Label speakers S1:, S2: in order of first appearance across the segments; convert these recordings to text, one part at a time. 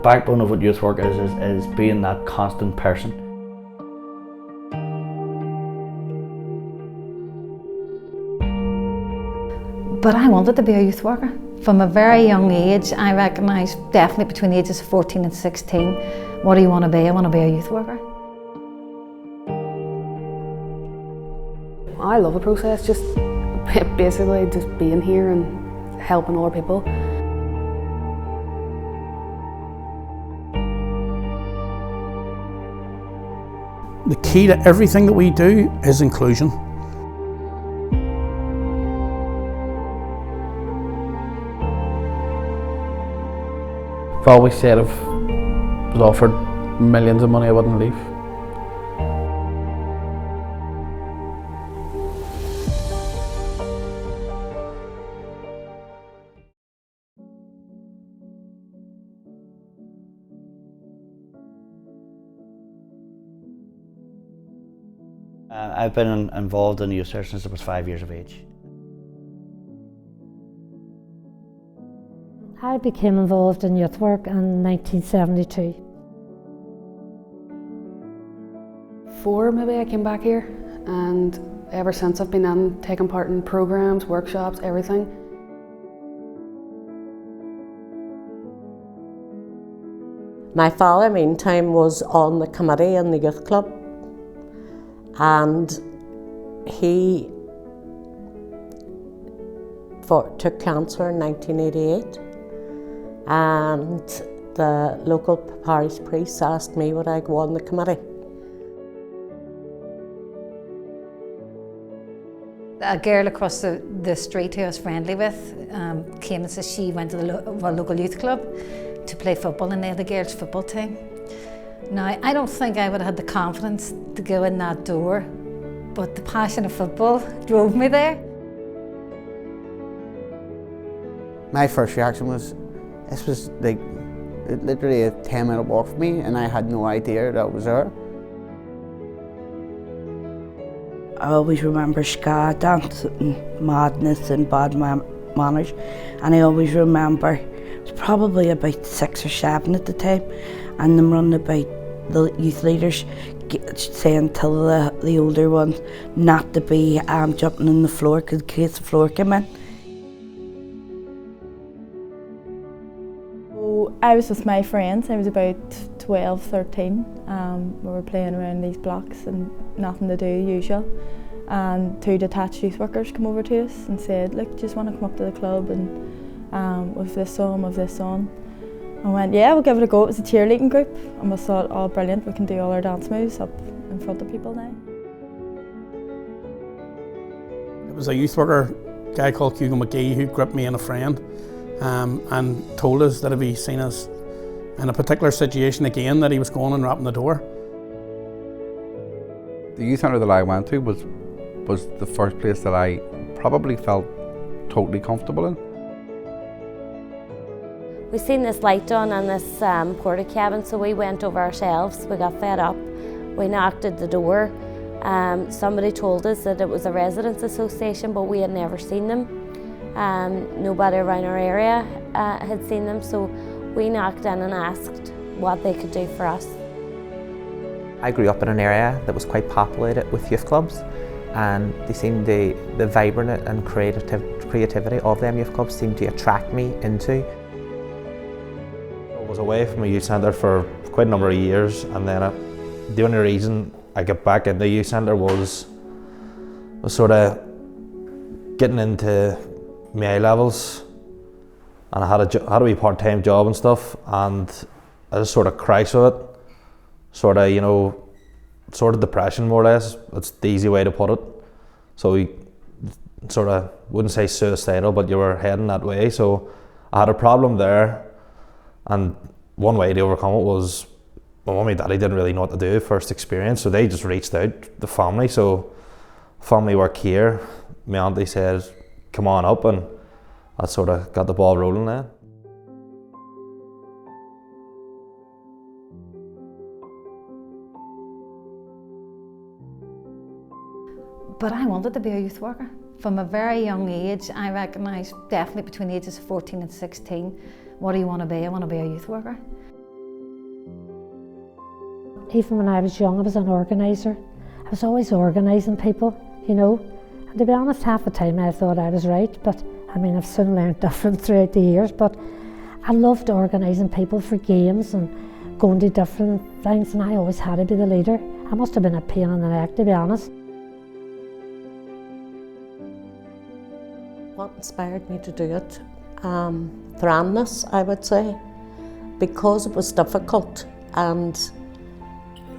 S1: backbone of what youth work is being that constant person.
S2: But I wanted to be a youth worker. From a very young age, I recognised definitely between the ages of 14 and 16, what do you want to be? I want to be a youth worker.
S3: I love the process, just basically just being here and helping other people.
S4: The key to everything that we do is inclusion.
S1: I've always said if I was offered millions of money, I wouldn't leave. I've been involved in youth service since I was 5 years of age.
S5: I became involved in youth work in 1972.
S3: 4 maybe I came back here, and ever since I've been in, taking part in programs, workshops, everything.
S6: My father, meantime, was on the committee in the youth club, and he took cancer in 1988, and the local parish priest asked me would I go on the committee.
S2: A girl across the street who I was friendly with came and said she went to the local youth club to play football, and they had the girls' football team. Now, I don't think I would have had the confidence to go in that door, but the passion of football drove me there.
S7: My first reaction was, this was like literally a 10-minute walk for me, and I had no idea that it was there.
S8: I always remember ska dance and madness and bad manners, and I always remember, it was probably about 6 or 7 at the time, and them running about the youth leaders saying to the older ones not to be jumping on the floor in case the floor came in.
S9: I was with my friends. I was about 12, 13. We were playing around these blocks and nothing to do, usual. And 2 detached youth workers come over to us and said, look, just want to come up to the club and with this on. I went, yeah, we'll give it a go. It was a cheerleading group, and we thought, oh brilliant, we can do all our dance moves up in front of people now.
S4: It was a youth worker, a guy called Hugo McGee, who gripped me and a friend and told us that if he seen us in a particular situation again, that he was going and rapping the door.
S10: The youth centre that I went to was the first place that I probably felt totally comfortable in.
S5: We seen this light on in this porta cabin, so we went over ourselves. We got fed up. We knocked at the door. Somebody told us that it was a residents' association, but we had never seen them. Nobody around our area had seen them, so we knocked in and asked what they could do for us.
S11: I grew up in an area that was quite populated with youth clubs, and they seemed the vibrant and creativity of them youth clubs seemed to attract me into.
S12: I was away from a youth centre for quite a number of years, and then the only reason I got back into the youth centre was sort of getting into my A levels, and I had a wee part-time job and stuff, and I just sort of crashed with it. Sort of depression, more or less. It's the easy way to put it. So you sort of wouldn't say suicidal, but you were heading that way. So I had a problem there. And one way to overcome it was my mummy and daddy didn't really know what to do, first experience, so they just reached out, the family. So family work here, my auntie said, come on up, and I sort of got the ball rolling then.
S2: But I wanted to be a youth worker. From a very young age, I recognised definitely between the ages of 14 and 16, what do you want to be? I want to be a youth worker.
S13: even when I was young, I was an organiser. I was always organising people, you know. And to be honest, half the time I thought I was right, but I mean, I've soon learned different throughout the years, but I loved organising people for games and going to different things, and I always had to be the leader. I must have been a pain in the neck, to be honest.
S6: What inspired me to do it? Thraness, I would say, because it was difficult, and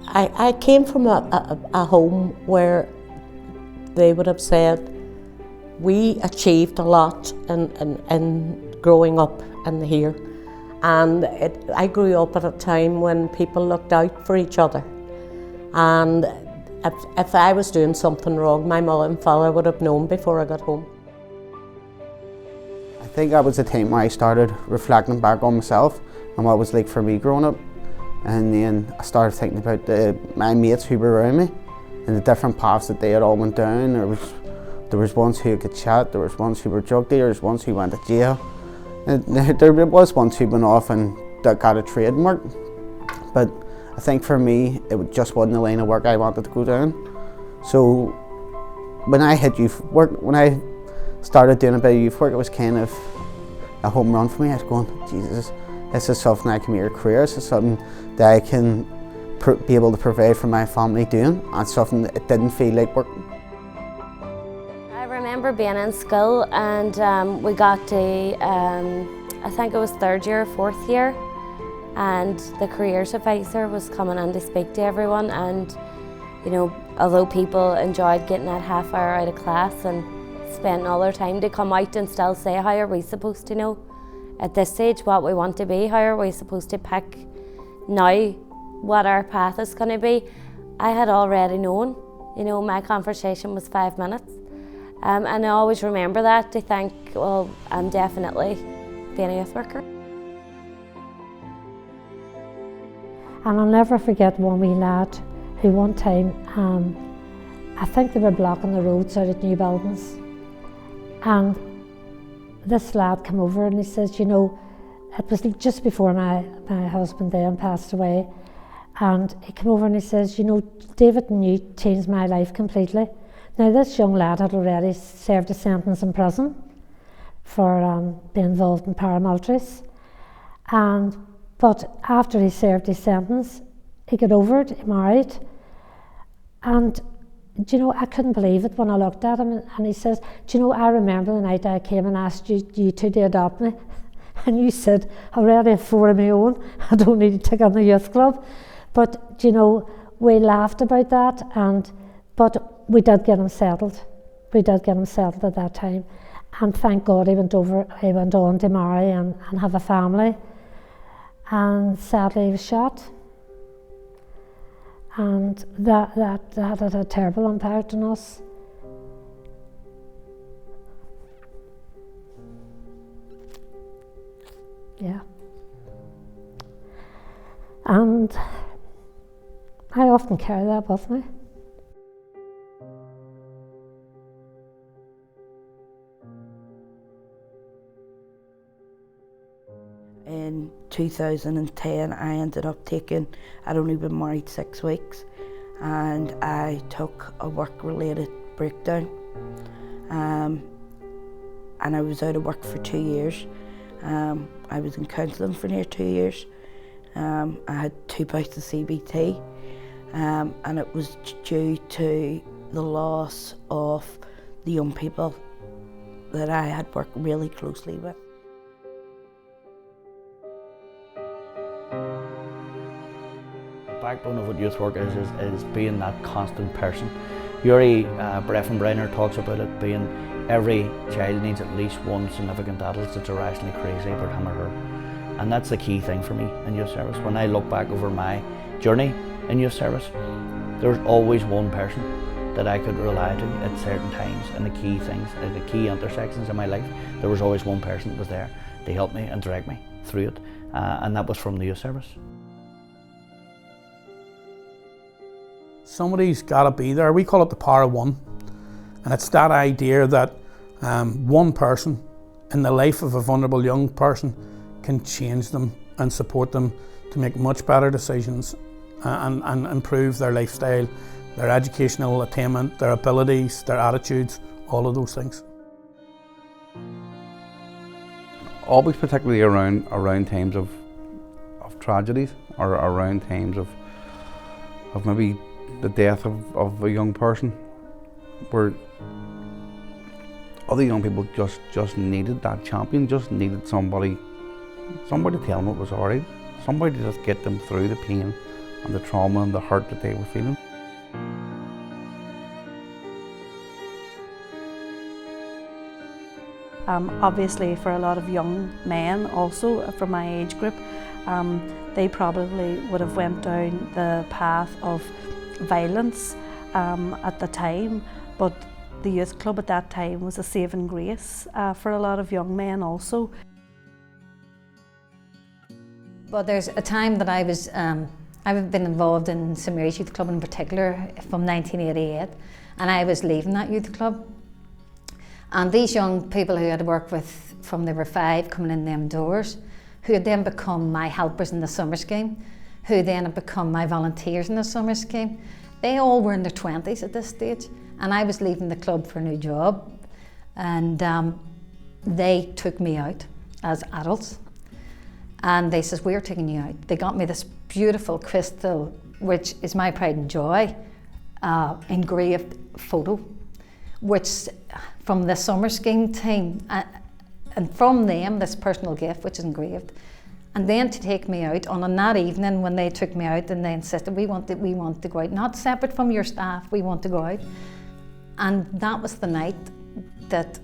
S6: I came from a home where they would have said we achieved a lot in growing up in here, and I grew up at a time when people looked out for each other, and if I was doing something wrong, my mother and father would have known before I got home.
S7: I think that was the time where I started reflecting back on myself and what it was like for me growing up, and then I started thinking about my mates who were around me and the different paths that they had all went down. There was ones who could chat, there was ones who were drug dealers, ones who went to jail, and there was ones who went off and got a trademark. But I think for me, it just wasn't the line of work I wanted to go down. So when I hit youth work, when I started doing a bit of youth work, it was kind of a home run for me. I was going, Jesus, this is something I can make a career. This is something that I can be able to provide for my family doing, and something that it didn't feel like work.
S5: I remember being in school, and we got to, I think it was 3rd year or 4th year, and the careers advisor was coming in to speak to everyone, and you know, although people enjoyed getting that half hour out of class and spending all their time to come out and still say, how are we supposed to know at this stage what we want to be? How are we supposed to pick now what our path is going to be? I had already known, you know, my conversation was 5 minutes. And I always remember that, to think, well, I'm definitely being a youth worker.
S13: And I'll never forget one wee lad who one time, I think they were blocking the roads out at New Buildings. And this lad came over and he says, you know, it was just before my husband then passed away, and he came over and he says, you know, David and you changed my life completely. Now this young lad had already served a sentence in prison for being involved in paramilitaries, but after he served his sentence, he got over it, he married, and do you know, I couldn't believe it when I looked at him, and he says, do you know, I remember the night I came and asked you two to adopt me, and you said, I already have 4 of my own, I don't need to take on the youth club. But do you know, we laughed about that, but we did get him settled. We did get him settled at that time, and thank God he went on to marry and have a family, and sadly he was shot. And that had a terrible impact on us. Yeah. And I often carry that with me.
S8: In 2010, I ended up taking, I'd only been married 6 weeks, and I took a work-related breakdown. And I was out of work for 2 years. I was in counselling for near 2 years. I had 2 bouts of CBT, and it was due to the loss of the young people that I had worked really closely with.
S1: Backbone of what youth work is being that constant person. Yuri Breffenbrenner talks about it being every child needs at least one significant adult that's irrationally crazy about him or her. And that's the key thing for me in youth service. When I look back over my journey in youth service, there's always one person that I could rely to at certain times and the key things, at the key intersections in my life. There was always one person that was there to help me and direct me through it, and that was from the youth service.
S4: Somebody's got to be there. We call it the power of one. And it's that idea that one person in the life of a vulnerable young person can change them and support them to make much better decisions and improve their lifestyle, their educational attainment, their abilities, their attitudes, all of those things.
S10: Always particularly around times of tragedies, or around times of maybe the death of a young person, where other young people just needed that champion, just needed somebody to tell them it was alright, somebody to just get them through the pain and the trauma and the hurt that they were feeling.
S14: Obviously for a lot of young men also from my age group, they probably would have went down the path of violence at the time, but the youth club at that time was a saving grace for a lot of young men also.
S2: Well, there's a time that I've been involved in St Mary's Youth Club in particular from 1988, and I was leaving that youth club. And these young people who I'd worked with from they were 5 coming in them doors, who had then become my helpers in the summer scheme, who then had become my volunteers in the summer scheme, they all were in their 20s at this stage, and I was leaving the club for a new job, and they took me out as adults, and they says, "We're taking you out." They got me this beautiful crystal, which is my pride and joy, engraved photo, which from the summer scheme team, and from them this personal gift which is engraved, and then to take me out on that evening when they took me out and they insisted we want to go out, not separate from your staff, we want to go out. And that was the night that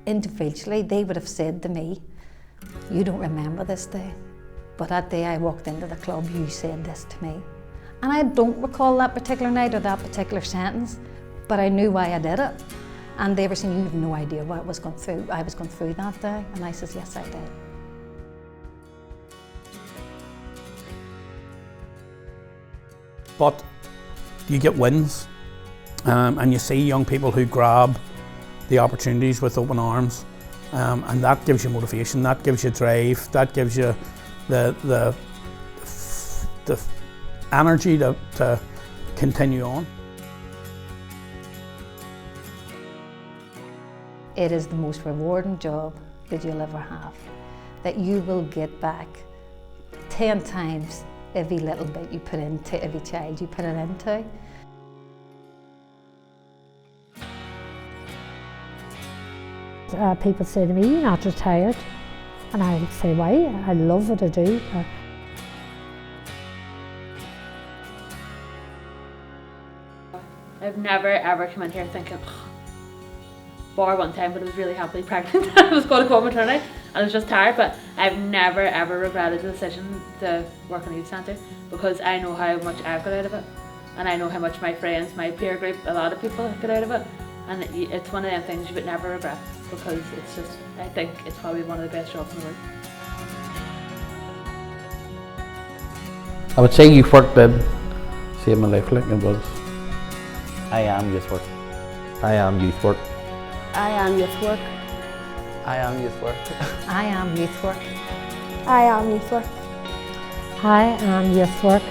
S2: individually they would have said to me, "You don't remember this day, but that day I walked into the club, you said this to me." And I don't recall that particular night or that particular sentence, but I knew why I did it. And they were saying, "You have no idea what I was going through that day." And I says, "Yes, I did."
S4: But you get wins, and you see young people who grab the opportunities with open arms, and that gives you motivation, that gives you drive, that gives you the energy to continue on.
S2: It is the most rewarding job that you'll ever have, that you will get back 10 times every little bit you put into every child you put it into.
S13: People say to me, "You're not retired," and I would say, "Why? I love what I do."
S15: I've never ever come in here thinking, bar one time, but I was really happily pregnant. I was going to go on maternity and I was just tired, but I've never ever regretted the decision to work in a youth centre, because I know how much I've got out of it, and I know how much my friends, my peer group, a lot of people got out of it, and it's one of them things you would never regret, because it's just, I think it's probably one of the best jobs in the world.
S1: I would say youth work did save my life, like it was. I am youth work.
S12: I am youth work.
S8: I am youth work.
S7: I am youth work.
S2: I am youth work.
S9: I am youth work.
S13: I am youth work.